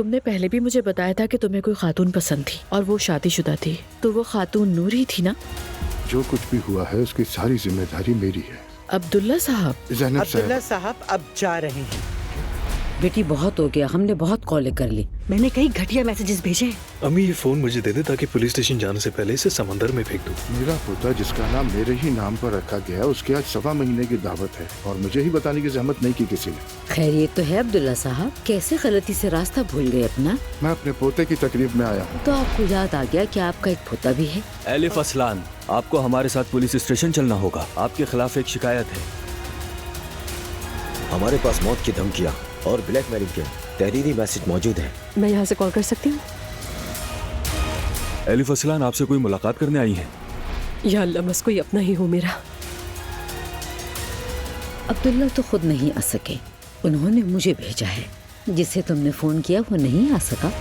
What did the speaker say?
तुमने पहले भी मुझे बताया था कि तुम्हें कोई खातून पसंद थी और वो शादीशुदा थी, तो वो खातून नूर ही थी ना? जो कुछ भी हुआ है उसकी सारी जिम्मेदारी मेरी है। अब्दुल्ला साहब। ज़ैनब अब्दुल्ला साहब, साहब अब जा रहे हैं। बेटी बहुत हो गया, हमने बहुत कॉलें कर ली। मैंने कई घटिया मैसेजेस भेजे हैं। अम्मी ये फोन मुझे दे दे ताकि पुलिस स्टेशन जाने से पहले इसे समंदर में फेंक दूं। मेरा पोता जिसका नाम मेरे ही नाम पर रखा गया है, उसके आज 1.25 महीने की दावत है और मुझे ही बताने की जहमत नहीं की किसी ने। खैरियत तो है अब्दुल्ला साहब? कैसे गलती से रास्ता भूल गए अपना? मैं अपने पोते की तकरीब में आया हूँ। तो आपको याद आ गया कि आपका एक पोता भी है। एलिफ असलान, आपको हमारे साथ पुलिस स्टेशन चलना होगा। आपके खिलाफ एक शिकायत है। हमारे पास मौत की धमकियां और ब्लैकमेलिंग के तहरीरी मैसेज मौजूद है। मैं यहाँ से कॉल कर सकती हूँ? एलिफ असलान आपसे कोई मुलाकात करने आई है। या अल्लाह, बस कोई अपना ही हो मेरा। अब्दुल्ला तो खुद नहीं आ सके, उन्होंने मुझे भेजा है। जिसे तुमने फोन किया वो नहीं आ सका।